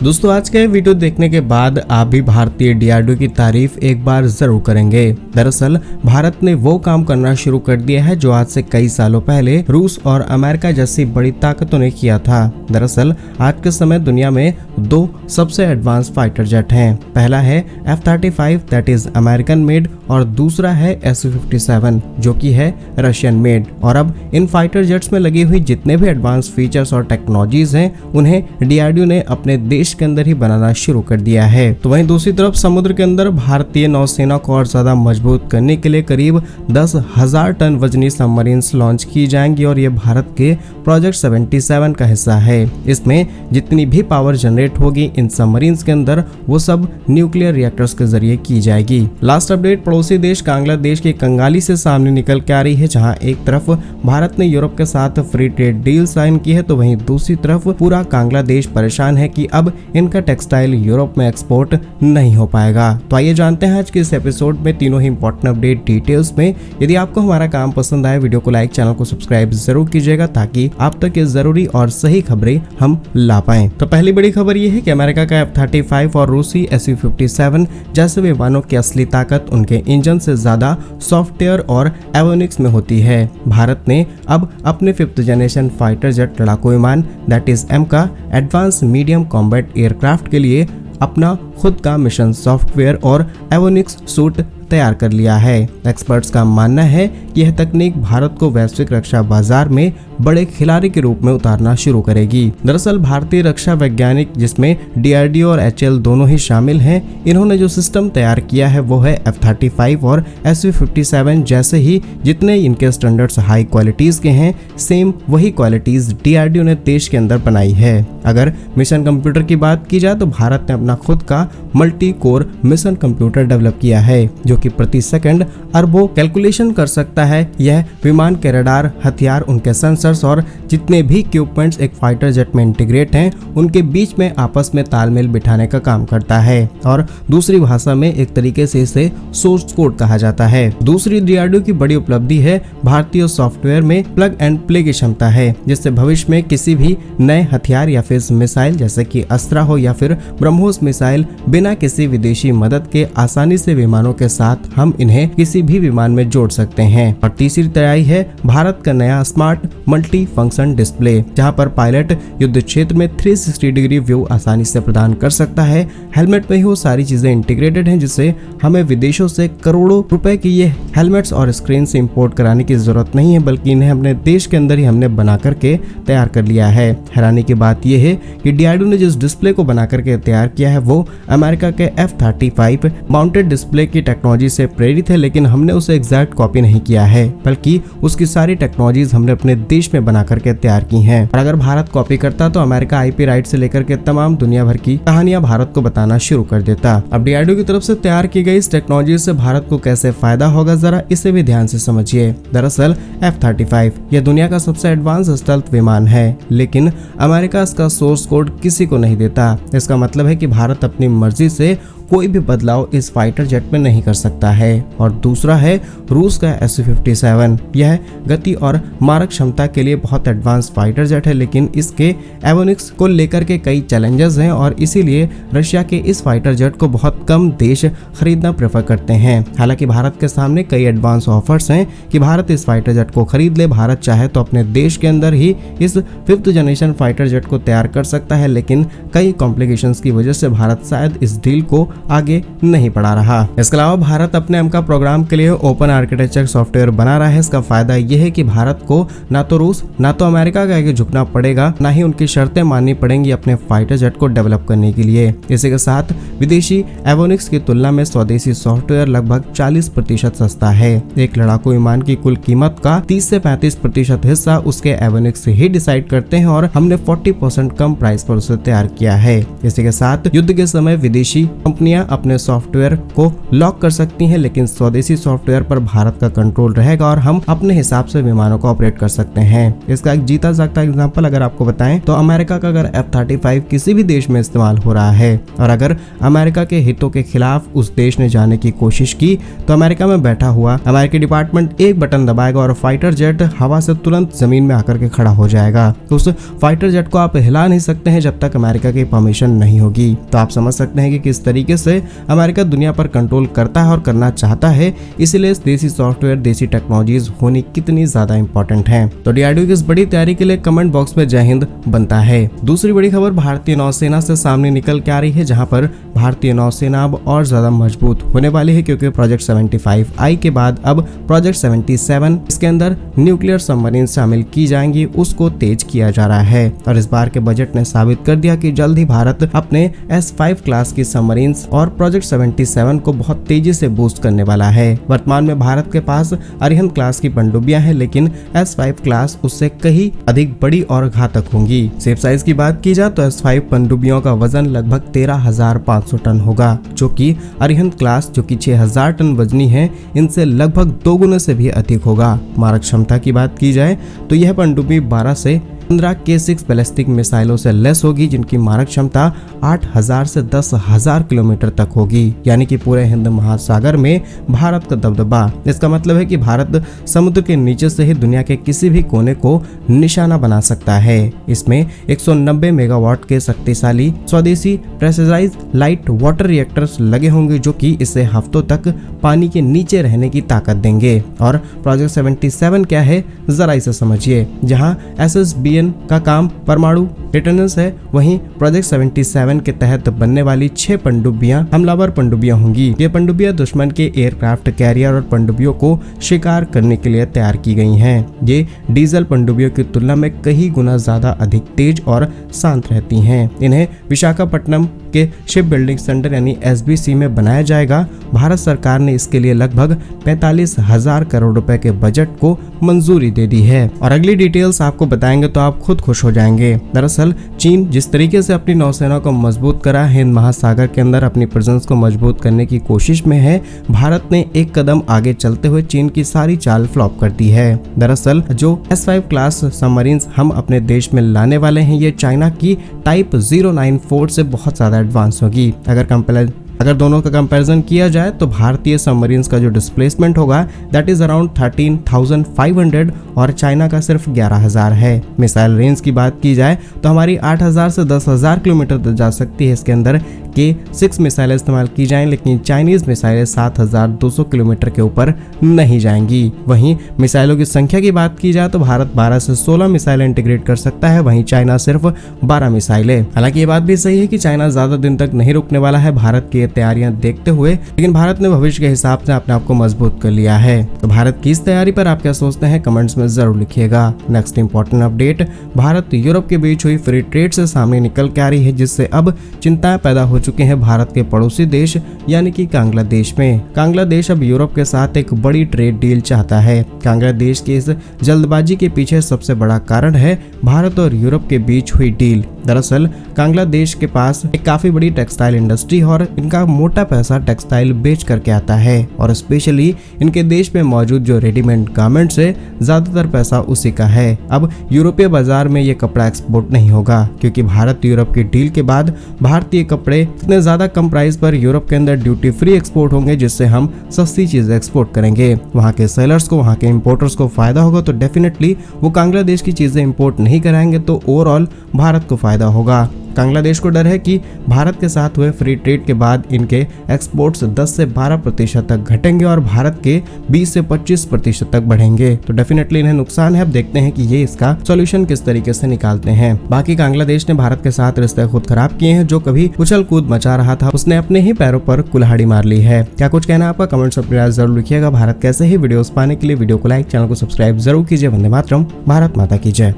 दोस्तों आज का वीडियो देखने के बाद आप भी भारतीय डीआरडीओ की तारीफ एक बार जरूर करेंगे। दरअसल भारत ने वो काम करना शुरू कर दिया है जो आज से कई सालों पहले रूस और अमेरिका जैसी बड़ी ताकतों ने किया था। दरअसल आज के समय दुनिया में दो सबसे एडवांस फाइटर जेट हैं। पहला है F-35 that is American made और दूसरा है Su-57 जो कि है रशियन मेड। और अब इन फाइटर जेट्स में लगी हुई जितने भी एडवांस फीचर्स और टेक्नोलॉजीज हैं उन्हें डीआरडीओ ने अपने देश के अंदर ही बनाना शुरू कर दिया है। तो वहीं दूसरी तरफ समुद्र के अंदर भारतीय नौसेना को और ज्यादा मजबूत करने के लिए करीब 10,000 टन वजनी सबमरीन्स लॉन्च की जाएंगी और ये भारत के प्रोजेक्ट 77 का हिस्सा है। इसमें जितनी भी पावर जनरेट होगी इन सबमरीन्स के अंदर वो सब न्यूक्लियर रिएक्टर्स के जरिए की जाएगी। लास्ट अपडेट पड़ोसी देश बांग्लादेश की कंगाली से सामने निकल के आ रही है, जहां एक तरफ भारत ने यूरोप के साथ फ्री ट्रेड डील साइन की है तो वहीं दूसरी तरफ पूरा बांग्लादेश परेशान है कि अब इनका टेक्सटाइल यूरोप में एक्सपोर्ट नहीं हो पाएगा। तो आइए जानते हैं आज के इस एपिसोड में तीनों ही इंपॉर्टेंट अपडेट डिटेल्स में। यदि आपको हमारा काम पसंद आए वीडियो को लाइक, चैनल को सब्सक्राइब जरूर कीजिएगा ताकि आप तक ये जरूरी और सही खबरें हम ला पाएं। तो पहली बड़ी खबर ये है कि अमेरिका का F-35 और रूसी Su-57 जैसे विमानों की असली ताकत उनके इंजन से ज्यादा सॉफ्टवेयर और एवियोनिक्स में होती है। भारत ने अब अपने 5th जनरेशन फाइटर जेट लड़ाकू विमान दैट इज M का एडवांस मीडियम कॉम्बैट एयरक्राफ्ट के लिए अपना खुद का मिशन सॉफ्टवेयर और एवियोनिक्स सूट तैयार कर लिया है। एक्सपर्ट्स का मानना है कि यह तकनीक भारत को वैश्विक रक्षा बाजार में बड़े खिलाड़ी के रूप में उतारना शुरू करेगी। दरअसल भारतीय रक्षा वैज्ञानिक जिसमें डीआरडीओ और HAL दोनों ही शामिल हैं, इन्होंने जो सिस्टम तैयार किया है वो है F-35 और Su-57 जैसे ही जितने इनके स्टैंडर्ड्स हाई क्वालिटीज के हैं सेम वही क्वालिटीज डीआरडीओ ने देश के अंदर बनाई है। अगर मिशन कंप्यूटर की बात की जाए तो भारत ने अपना खुद का multi core mission computer develop किया है जो कि प्रति सेकंड अरबों कैलकुलेशन कर सकता है। यह विमान के रडार, हथियार, उनके सेंसर्स और जितने भी इक्विपमेंट्स एक फाइटर जेट में इंटीग्रेट हैं उनके बीच में आपस में तालमेल बिठाने का काम करता है और दूसरी भाषा में एक तरीके से इसे सोर्स कोड कहा जाता है। दूसरी डीआरडीओ की बड़ी उपलब्धि है भारतीय सॉफ्टवेयर में प्लग एंड प्ले की क्षमता है, जिससे भविष्य में किसी भी नए हथियार या फिर मिसाइल जैसे कि अस्त्रा हो या फिर ब्रह्मोस मिसाइल बिना किसी विदेशी मदद के आसानी से विमानों के साथ हम इन्हें किसी भी विमान में जोड़ सकते हैं। और तीसरी तैयारी है भारत का नया स्मार्ट मल्टी फंक्शन डिस्प्ले, जहां पर पायलट युद्ध क्षेत्र में 360 डिग्री व्यू आसानी से प्रदान कर सकता है। हेलमेट में ही वो सारी चीजें इंटीग्रेटेड हैं जिससे हमें विदेशों से करोड़ों रुपए की ये हेलमेट्स और स्क्रीन से इंपोर्ट कराने की जरूरत नहीं है, बल्कि इन्हें अपने देश के अंदर ही हमने बना करके तैयार कर लिया है। हैरानी की बात यह है कि डीआरडीओ ने जिस डिस्प्ले को बना करके तैयार किया है वो अमेरिका के F-35 माउंटेड डिस्प्ले की टेक्नोलॉजी से प्रेरित है, लेकिन हमने उसे एग्जैक्ट कॉपी नहीं किया है बल्कि उसकी सारी टेक्नोलॉजीज हमने अपने देश में बना करके तैयार की हैं। और अगर भारत कॉपी करता तो अमेरिका IP राइट से लेकर के तमाम दुनिया भर की कहानियां भारत को बताना शुरू कर देता। अब डीआरडीओ की तरफ से तैयार की गई इस टेक्नोलॉजी से भारत को कैसे फायदा होगा जरा इसे भी ध्यान से समझिए। दरअसल F-35 यह दुनिया का सबसे एडवांस स्टेल्थ विमान है, लेकिन अमेरिका इसका सोर्स कोड किसी को नहीं देता। इसका मतलब है कि भारत अपनी मर्जी से कोई भी बदलाव इस फाइटर जेट में नहीं कर सकता है। और दूसरा है रूस का Su-57। यह गति और मारक क्षमता के लिए बहुत एडवांस फाइटर जेट है, लेकिन इसके एवियोनिक्स को लेकर के कई चैलेंजेस हैं और इसीलिए रशिया के इस फाइटर जेट को बहुत कम देश खरीदना प्रेफर करते हैं। हालांकि भारत के सामने कई एडवांस ऑफर्स हैं कि भारत इस फाइटर जेट को खरीद ले। भारत चाहे तो अपने देश के अंदर ही इस 5th जनरेशन फाइटर जेट को तैयार कर सकता है, लेकिन कई कॉम्प्लिकेशंस की वजह से भारत शायद इस डील को आगे नहीं बढ़ा रहा। इसके अलावा भारत अपने M का प्रोग्राम के लिए ओपन आर्किटेक्चर सॉफ्टवेयर बना रहा है। इसका फायदा यह है कि भारत को ना तो रूस ना तो अमेरिका के आगे झुकना पड़ेगा, ना ही उनकी शर्तें माननी पड़ेंगी अपने फाइटर जेट को डेवलप करने के लिए। इसी के साथ विदेशी एवियोनिक्स की तुलना में स्वदेशी सॉफ्टवेयर लगभग 40% सस्ता है। एक लड़ाकू विमान की कुल कीमत का 30 से 35% हिस्सा उसके एवियोनिक्स से ही डिसाइड करते हैं और हमने 40% कम प्राइस पर उसे तैयार किया है। इसी के साथ युद्ध के समय विदेशी कंपनी कंपनियां अपने सॉफ्टवेयर को लॉक कर सकती हैं, लेकिन स्वदेशी सॉफ्टवेयर पर भारत का कंट्रोल रहेगा और हम अपने हिसाब से विमानों को ऑपरेट कर सकते हैं। इसका एक जीता जागता एग्जांपल अगर आपको बताएं तो अमेरिका का अगर F-35 किसी भी देश में इस्तेमाल हो रहा है और अगर अमेरिका के हितों के खिलाफ उस देश ने जाने की कोशिश की तो अमेरिका में बैठा हुआ अमेरिकी डिपार्टमेंट एक बटन दबाएगा और फाइटर जेट हवा से तुरंत जमीन में आकर के खड़ा हो जाएगा। तो उस फाइटर जेट को आप हिला नहीं सकते हैं जब तक अमेरिका की परमिशन नहीं होगी। तो आप समझ सकते हैं कि किस तरीके से अमेरिका दुनिया पर कंट्रोल करता है और करना चाहता है। इसीलिए देसी सॉफ्टवेयर, देसी टेक्नोलॉजीज होनी कितनी ज्यादा इंपॉर्टेंट है। तो डीआरडीओ की इस बड़ी तैयारी के लिए कमेंट बॉक्स में जय हिंद बनता है। दूसरी बड़ी खबर भारतीय नौसेना से सामने निकल के आ रही है, जहां पर भारतीय नौसेना अब और ज्यादा मजबूत होने वाली है, क्योंकि प्रोजेक्ट 75I के बाद अब प्रोजेक्ट 77 इसके अंदर न्यूक्लियर सबमरीन शामिल की जाएंगी, उसको तेज किया जा रहा है। और इस बार के बजट ने साबित कर दिया कि जल्द ही भारत अपने S5 क्लास की सबमरीन्स और प्रोजेक्ट 77 को बहुत तेजी से बूस्ट करने वाला है। वर्तमान में भारत के पास अरिहंत क्लास की पनडुब्बियां हैं, लेकिन S5 क्लास उससे कहीं अधिक बड़ी और घातक होंगी। शेप साइज की बात की जाए तो S5 पनडुब्बियों का वजन लगभग 13,500 टन होगा, जो कि अरिहंत क्लास जो कि 6,000 टन वजनी है, इनसे लगभग 2 गुने से भी अधिक होगा। मारक क्षमता की बात की जाए तो यह पनडुब्बी 12 से 15 K6 बैलिस्टिक मिसाइलों से लेस होगी, जिनकी मारक क्षमता 8,000 से 10,000 किलोमीटर तक होगी, यानी कि पूरे हिंद महासागर में भारत का दबदबा। इसका मतलब है कि भारत समुद्र के नीचे से ही दुनिया के किसी भी कोने को निशाना बना सकता है। इसमें 190 मेगावाट के शक्तिशाली स्वदेशी प्रेशराइज्ड लाइट वाटर रिएक्टर्स लगे होंगे, जो कि इसे हफ्तों तक पानी के नीचे रहने की ताकत देंगे। और प्रोजेक्ट 77 क्या है जरा इसे समझिए। जहां SSBN का काम परमाणु रिटर्नेंस है, वहीं प्रोजेक्ट 77 के तहत बनने वाली 6 पनडुब्बियां हमलावर पनडुब्बियां होंगी। ये पनडुब्बियां दुश्मन के एयरक्राफ्ट कैरियर और पनडुब्बियों को शिकार करने के लिए तैयार की गई हैं। ये डीजल पनडुब्बियों की तुलना में कई गुना ज्यादा अधिक तेज और शांत रहती हैं। इन्हें विशाखापट्टनम के शिप बिल्डिंग सेंटर यानी SBC में बनाया जाएगा। भारत सरकार ने इसके लिए लगभग 45,000 करोड़ रुपए के बजट को मंजूरी दे दी है। और अगली डिटेल्स आपको बताएंगे तो आप खुद खुश हो जाएंगे। दरअसल चीन जिस तरीके से अपनी नौसेना को मजबूत करा, हिंद महासागर के अंदर अपनी प्रेजेंस को मजबूत करने की कोशिश में है, भारत ने एक कदम आगे चलते हुए चीन की सारी चाल फ्लॉप कर दी है। दरअसल जो S5 क्लास सबमरीन्स हम अपने देश में लाने वाले हैं, ये चाइना की टाइप 094 से बहुत ज्यादा एडवांस होगी। अगर दोनों का कंपैरिजन किया जाए तो भारतीय सबमरीन्स का जो डिस्प्लेसमेंट होगा दैट इज अराउंड 13,500 और चाइना का सिर्फ 11,000 है। मिसाइल रेंज की बात की जाए तो हमारी 8,000 से 10,000 किलोमीटर तक जा सकती है। इसके अंदर K6 मिसाइलें इस्तेमाल की जाएं, लेकिन चाइनीज मिसाइलें 7,200 किलोमीटर के ऊपर नहीं जाएंगी। वहीं मिसाइलों की संख्या की बात की जाए तो भारत 12 से 16 मिसाइलें इंटीग्रेट कर सकता है, वहीं चाइना सिर्फ 12 मिसाइलें। हालांकि ये बात भी सही है कि चाइना ज्यादा दिन तक नहीं रुकने वाला है भारत की तैयारियां देखते हुए, लेकिन भारत ने भविष्य के हिसाब से अपने आप को मजबूत कर लिया है। तो भारत की इस तैयारी पर आप क्या सोचते हैं कमेंट्स में जरूर लिखिएगा। Next important update, Bharat Europe के बीच हुई फ्री ट्रेड से सामने निकल के आ रही है, जिससे अब चिंताएं पैदा हो चुके हैं भारत के पड़ोसी देश यानी कि बांग्लादेश में। बांग्लादेश अब यूरोप के साथ एक बड़ी ट्रेड डील चाहता है। बांग्लादेश की इस जल्दबाजी के पीछे सबसे बड़ा कारण है भारत और यूरोप के बीच हुई डील। दरअसल बांग्लादेश के पास एक काफी बड़ी टेक्सटाइल इंडस्ट्री और इनका मोटा पैसा टेक्सटाइल बेच करके आता है, और स्पेशली इनके देश में मौजूद जो रेडीमेड गारमेंट्स है ज्यादातर पैसा उसी का है। अब यूरोपीय बाजार में ये कपड़ा एक्सपोर्ट नहीं होगा, क्योंकि भारत यूरोप की डील के बाद भारतीय कपड़े इतने ज्यादा कम प्राइस पर यूरोप के अंदर ड्यूटी फ्री एक्सपोर्ट होंगे, जिससे हम सस्ती चीजें एक्सपोर्ट करेंगे। वहाँ के सेलर्स को, वहाँ के इम्पोर्टर्स को फायदा होगा, तो डेफिनेटली वो बांग्लादेश की चीजें इम्पोर्ट नहीं कराएंगे, तो ओवरऑल भारत को फायदा होगा। बांग्लादेश को डर है कि भारत के साथ हुए फ्री ट्रेड के बाद इनके एक्सपोर्ट्स 10 से 12% तक घटेंगे और भारत के 20 से 25% तक बढ़ेंगे। तो डेफिनेटली इन्हें नुकसान है। अब देखते हैं कि ये इसका सॉल्यूशन किस तरीके से निकालते हैं। बाकी बांग्लादेश ने भारत के साथ रिश्ते खुद खराब किए हैं। जो कभी उछल कूद मचा रहा था उसने अपने ही पैरों पर कुल्हाड़ी मार ली है। क्या कुछ कहना है आपका कमेंट्स में जरूर लिखिएगा। भारत कैसे ही वीडियोस पाने के लिए वीडियो को लाइक, चैनल को सब्सक्राइब जरूर कीजिए। वंदे मातरम, भारत माता की जय।